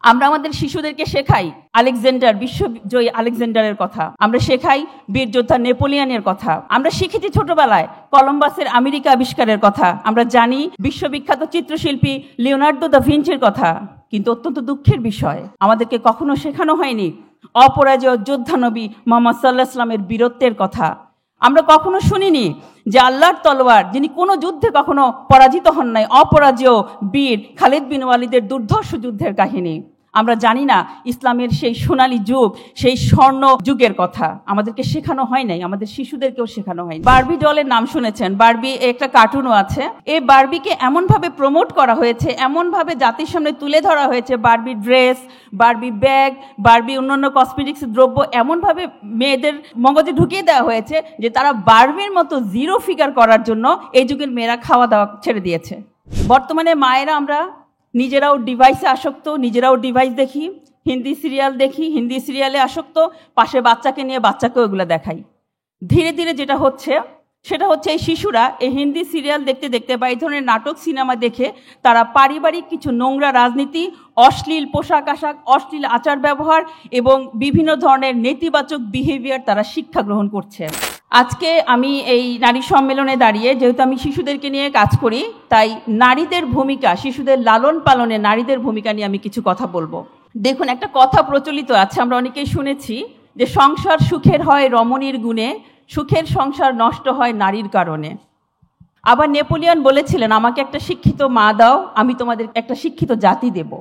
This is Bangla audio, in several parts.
আমরা আমাদের শিশুদেরকে শেখাই আলেকজান্ডার, বিশ্বজয়ী আলেকজান্ডারের কথা। আমরা শেখাই বীর যোদ্ধা নেপোলিয়নের কথা। আমরা শিখেছি ছোটবেলায় কলম্বাসের আমেরিকা আবিষ্কারের কথা। আমরা জানি বিশ্ববিখ্যাত চিত্রশিল্পী লিওনার্দো দা ভিঞ্চির কথা। কিন্তু অত্যন্ত দুঃখের বিষয়, আমাদেরকে কখনো শেখানো হয়নি অপরাজেয় যোদ্ধা নবী মুহাম্মদ সাল্লাল্লাহু আলাইহি ওয়াসাল্লামের বীরত্বের কথা। আমরা কখনো শুনিনি যে আল্লাহর তলোয়ার, যিনি কোনো যুদ্ধে কখনো পরাজিত হন নাই, অপরাজেয় বীর খালিদ বিন ওয়ালিদের দুর্ধর্ষ যুদ্ধের কাহিনী। আমরা জানি না ইসলামের সেই সোনালী যুগ, সেই স্বর্ণ যুগের কথা। আমাদেরকে শেখানো হয় নাই, আমাদের শিশুদেরকেও শেখানো হয়নি। বারবি ডলের নাম শুনেছেন, বারবি একটা কার্টুনও আছে। এই বারবিকে এমনভাবে প্রমোট করা হয়েছে, এমনভাবে জাতির সামনে তুলে ধরা হয়েছে, Barbie dress, Barbie bag, Barbie অন্যান্য কসমেটিক্স দ্রব্য এমনভাবে মেয়েদের মগজে ঢুকিয়ে দেওয়া হয়েছে যে তারা বারবির মতো জিরো ফিগার করার জন্য এই যুগের মেয়েরা খাওয়া দাওয়া ছেড়ে দিয়েছে। বর্তমানে মায়েরা আমরা নিজেরাও ডিভাইসে আসক্ত, নিজেরাও ডিভাইস দেখি, হিন্দি সিরিয়াল দেখি, হিন্দি সিরিয়ালে আসক্ত, পাশে বাচ্চাকে নিয়ে বাচ্চাকেও এগুলো দেখাই। ধীরে ধীরে যেটা হচ্ছে সেটা হচ্ছে এই শিশুরা এই হিন্দি সিরিয়াল দেখতে দেখতে বা এই ধরনের নাটক সিনেমা দেখে তারা পারিবারিক কিছু নোংরা রাজনীতি, অশ্লীল পোশাক আশাক, অশ্লীল আচার ব্যবহার এবং বিভিন্ন ধরনের নেতিবাচক বিহেভিয়ার তারা শিক্ষা গ্রহণ করছে। আজকে আমি এই নারী সম্মেলনে দাঁড়িয়ে, যেহেতু আমি শিশুদেরকে নিয়ে কাজ করি, তাই নারীদের ভূমিকা, শিশুদের লালন পালনে নারীদের ভূমিকা নিয়ে আমি কিছু কথা বলবো। দেখুন, একটা কথা প্রচলিত আছে, আমরা অনেকেই শুনেছি যে সংসার সুখের হয় রমণীর গুণে, সুখের সংসার নষ্ট হয় নারীর কারণে। আবার নেপোলিয়ন বলেছিলেন, আমাকে একটা শিক্ষিত মা দাও, আমি তোমাদের একটা শিক্ষিত জাতি দেব।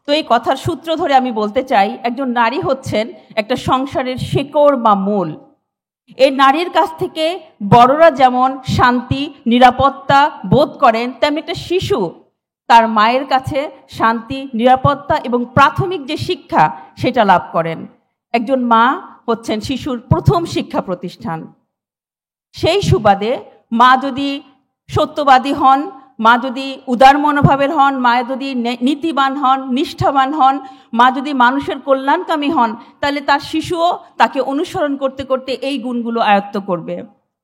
তো এই কথার সূত্র ধরে আমি বলতে চাই, একজন নারী হচ্ছেন একটা সংসারের শেকড় বা মূল। এই নারীর কাছ থেকে বড়রা যেমন শান্তি, নিরাপত্তা বোধ করেন, তেমনি একটা শিশু তার মায়ের কাছে শান্তি, নিরাপত্তা এবং প্রাথমিক যে শিক্ষা সেটা লাভ করেন। একজন মা হচ্ছেন শিশুর প্রথম শিক্ষা প্রতিষ্ঠান। সেই সুবাদে মা যদি সত্যবাদী হন, মা যদি উদার মনোভাবের হন, মা যদি নীতিবান হন, নিষ্ঠাবান হন, মা যদি মানুষের কল্যাণকামী হন, তাহলে তার শিশুও তাকে অনুসরণ করতে করতে এই গুণগুলো আয়ত্ত করবে।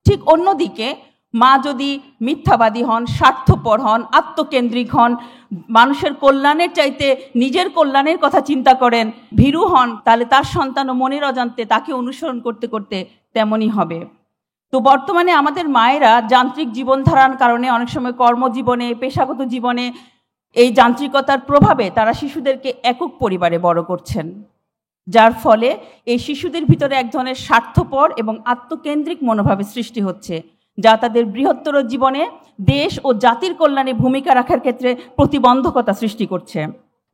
ঠিক অন্যদিকে মা যদি মিথ্যাবাদী হন, স্বার্থপর হন, আত্মকেন্দ্রিক হন, মানুষের কল্যাণের চাইতে নিজের কল্যাণের কথা চিন্তা করেন, ভীরু হন, তাহলে তার সন্তানও মনের অজান্তে তাকে অনুসরণ করতে করতে তেমনই হবে। তো বর্তমানে আমাদের মায়েরা যান্ত্রিক জীবনধারার কারণে অনেক সময় কর্মজীবনে, পেশাগত জীবনে এই যান্ত্রিকতার প্রভাবে তারা শিশুদেরকে একক পরিবারে বড় করছেন, যার ফলে এই শিশুদের ভিতরে এক ধরনের স্বার্থপর এবং আত্মকেন্দ্রিক মনোভাবের সৃষ্টি হচ্ছে, যা তাদের বৃহত্তর জীবনে দেশ ও জাতির কল্যাণে ভূমিকা রাখার ক্ষেত্রে প্রতিবন্ধকতা সৃষ্টি করছে।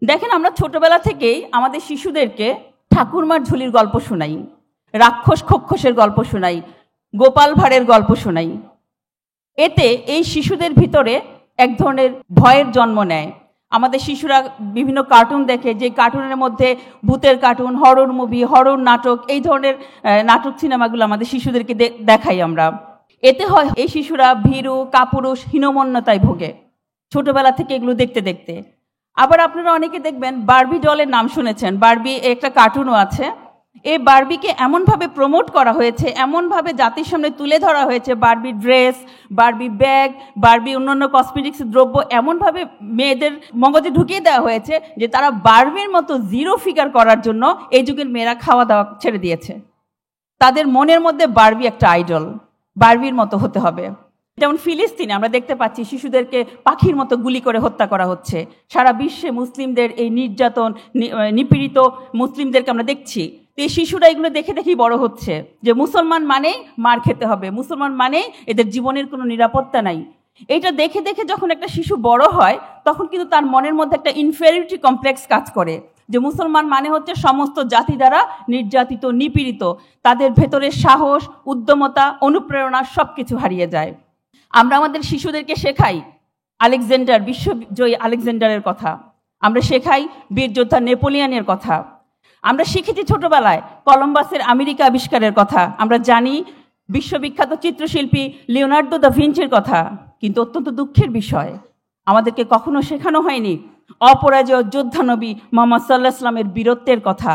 দেখেন, আমরা ছোটবেলা থেকেই আমাদের শিশুদেরকে ঠাকুরমার ঝুলির গল্প শোনাই, রাক্ষস খক্ষসের গল্প শোনাই, গোপাল ভাঁড়ের গল্প শোনাই। এতে এই শিশুদের ভিতরে এক ধরনের ভয়ের জন্ম নেয়। আমাদের শিশুরা বিভিন্ন কার্টুন দেখে, যে কার্টুনের মধ্যে ভূতের কার্টুন, হরর মুভি, হরর নাটক, এই ধরনের নাটক সিনেমাগুলো আমাদের শিশুদেরকে দেখাই আমরা। এতে হয় এই শিশুরা ভীরু, কাপুরুষ, হীনমন্যতায় ভোগে ছোটবেলা থেকে এগুলো দেখতে দেখতে। আবার আপনারা অনেকে দেখবেন বারবি ডলের নাম শুনেছেন, বারবি একটা কার্টুনও আছে। এই বারবিকে এমনভাবে প্রমোট করা হয়েছে, এমনভাবে জাতির সামনে তুলে ধরা হয়েছে, Barbie dress, Barbie bag, Barbie অন্যান্য কসমেটিক্স দ্রব্য এমনভাবে মেয়েদের মগজে ঢুকিয়ে দেওয়া হয়েছে যে তারা বারবির মতো জিরো ফিগার করার জন্য এই যুগের মেয়েরা খাওয়া দাওয়া ছেড়ে দিয়েছে। তাদের মনের মধ্যে বারবি একটা আইডল, বারবির মতো হতে হবে। যেমন ফিলিস্তিনে আমরা দেখতে পাচ্ছি শিশুদেরকে পাখির মতো গুলি করে হত্যা করা হচ্ছে। সারা বিশ্বে মুসলিমদের এই নির্যাতন, নিপীড়িত মুসলিমদেরকে আমরা দেখছি। এই শিশুরা এগুলো দেখে দেখেই বড় হচ্ছে যে মুসলমান মানেই মার খেতে হবে, মুসলমান মানেই এদের জীবনের কোনো নিরাপত্তা নাই। এইটা দেখে দেখে যখন একটা শিশু বড় হয়, তখন কিন্তু তার মনের মধ্যে একটা ইনফেরিয়রিটি কমপ্লেক্স কাজ করে, যে মুসলমান মানে হচ্ছে সমস্ত জাতি দ্বারা নির্যাতিত, নিপীড়িত। তাদের ভেতরে সাহস, উদ্যমতা, অনুপ্রেরণা সবকিছু হারিয়ে যায়। আমরা আমাদের শিশুদেরকে শেখাই আলেকজান্ডার, বিশ্বজয়ী আলেকজান্ডারের কথা। আমরা শেখাই বীর যোদ্ধা নেপোলিয়নের কথা। আমরা শিখেছি ছোটবেলায় কলম্বাসের আমেরিকা আবিষ্কারের কথা। আমরা জানি বিশ্ববিখ্যাত চিত্রশিল্পী লিওনার্দো দা ভিঞ্চির কথা। কিন্তু অত্যন্ত দুঃখের বিষয়, আমাদেরকে কখনো শেখানো হয়নি অপরাজেয় যোদ্ধা নবী মুহাম্মদ সাল্লাল্লাহু আলাইহি ওয়াসাল্লামের বীরত্বের কথা।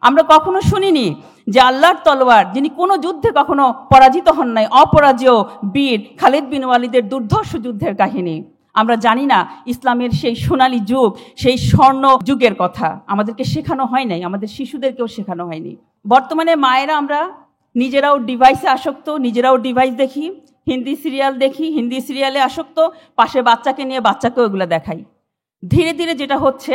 আমরা কখনো শুনিনি যে আল্লাহর তলোয়ার, যিনি কোনো যুদ্ধে কখনো পরাজিত হন নাই, অপরাজেয় বীর খালিদ বিন ওয়ালিদের দুর্ধর্ষ যুদ্ধের কাহিনী। আমরা জানি না ইসলামের সেই সোনালী যুগ, সেই স্বর্ণ যুগের কথা আমাদেরকে শেখানো হয় নাই, আমাদের শিশুদেরকেও শেখানো হয়নি। বর্তমানে মায়েরা আমরা নিজেরাও ডিভাইসে আসক্ত, নিজেরাও ডিভাইস দেখি, হিন্দি সিরিয়াল দেখি, হিন্দি সিরিয়ালে আসক্ত, পাশে বাচ্চাকে নিয়ে বাচ্চাকেও এগুলো দেখাই। ধীরে ধীরে যেটা হচ্ছে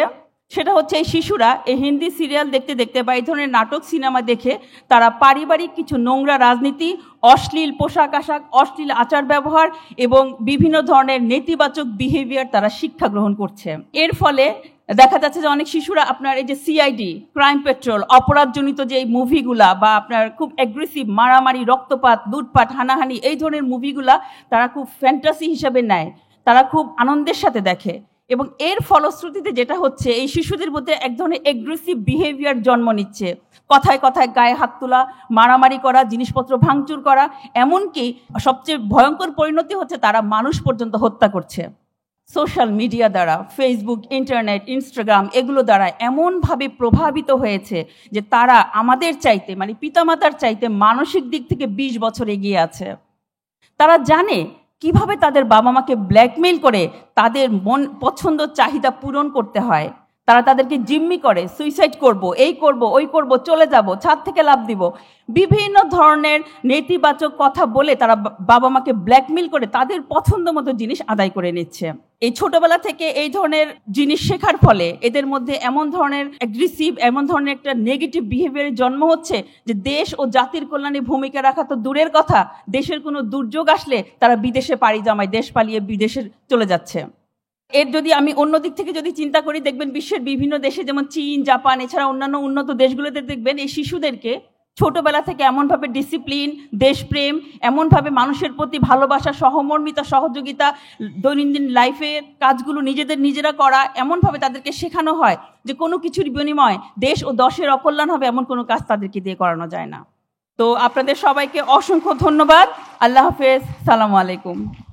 সেটা হচ্ছে এই শিশুরা এই হিন্দি সিরিয়াল দেখতে দেখতে বা এই ধরনের নাটক সিনেমা দেখে তারা পারিবারিক কিছু নোংরা রাজনীতি, অশ্লীল পোশাক আশাক, অশ্লীল আচার ব্যবহার এবং বিভিন্ন ধরনের নেতিবাচক বিহেভিয়ার তারা শিক্ষা গ্রহণ করছে। এর ফলে দেখা যাচ্ছে যে অনেক শিশুরা আপনার এই যে সিআইডি, ক্রাইম পেট্রোল, অপরাধজনিত যে এই মুভিগুলা বা আপনার খুব অ্যাগ্রেসিভ মারামারি, রক্তপাত, লুটপাট, হানাহানি এই ধরনের মুভিগুলা তারা খুব ফ্যান্টাসি হিসাবে নেয়, তারা খুব আনন্দের সাথে দেখে। এবং এর ফলশ্রুতিতে যেটা হচ্ছে এই শিশুদের মধ্যে এক ধরনের এগ্রেসিভ বিহেভিয়ার জন্ম নিচ্ছে। কথায় কথায় গায়ে হাত তোলা, মারামারি করা, জিনিসপত্র ভাঙচুর করা, এমনকি সবচেয়ে ভয়ঙ্কর পরিণতি হচ্ছে তারা মানুষ পর্যন্ত হত্যা করছে। সোশ্যাল মিডিয়া দ্বারা, ফেসবুক, ইন্টারনেট, ইনস্টাগ্রাম এগুলো দ্বারা এমনভাবে প্রভাবিত হয়েছে যে তারা আমাদের চাইতে মানে পিতামাতার চাইতে মানসিক দিক থেকে 20 বছর এগিয়ে আছে। তারা জানে কিভাবে তাদের বাবা মাকে ব্ল্যাকমেইল করে তাদের মন পছন্দ চাহিদা পূরণ করতে হয়। তারা তাদেরকে জিম্মি করে, সুইসাইড করব, এই করব, ওই করব, চলে যাব, ছাদ থেকে লাফ দিব, বিভিন্ন ধরনের নেতিবাচক কথা বলে তারা বাবা মাকে ব্ল্যাকমেইল করে তাদের পছন্দ মতো জিনিস আদায় করে নিচ্ছে। এই ছোটবেলা থেকে এই ধরনের জিনিস শেখার ফলে এদের মধ্যে এমন ধরনের অ্যাগ্রেসিভ, এমন ধরনের একটা নেগেটিভ বিহেভিয়ারের জন্ম হচ্ছে যে দেশ ও জাতির কল্যাণে ভূমিকা রাখা তো দূরের কথা, দেশের কোনো দুর্যোগ আসলে তারা বিদেশে পাড়ি জমায়, দেশ পালিয়ে বিদেশে চলে যাচ্ছে। এর যদি আমি অন্য দিক থেকে যদি চিন্তা করি, দেখবেন বিশ্বের বিভিন্ন দেশে যেমন চীন, জাপান এছাড়া অন্যান্য উন্নত দেশগুলোতে দেখবেন এই শিশুদেরকে ছোটবেলা থেকে এমনভাবে ডিসিপ্লিন, দেশপ্রেম, এমনভাবে মানুষের প্রতি ভালোবাসা, সহমর্মিতা, সহযোগিতা, দৈনন্দিন লাইফের কাজগুলো নিজেরা করা, এমনভাবে তাদেরকে শেখানো হয় যে কোনো কিছুর বিনিময়ে দেশ ও দশের অকল্যাণ হবে এমন কোনো কাজ তাদেরকে দিয়ে করানো যায় না। তো আপনাদের সবাইকে অসংখ্য ধন্যবাদ। আল্লাহ হাফেজ, সালামু আলাইকুম।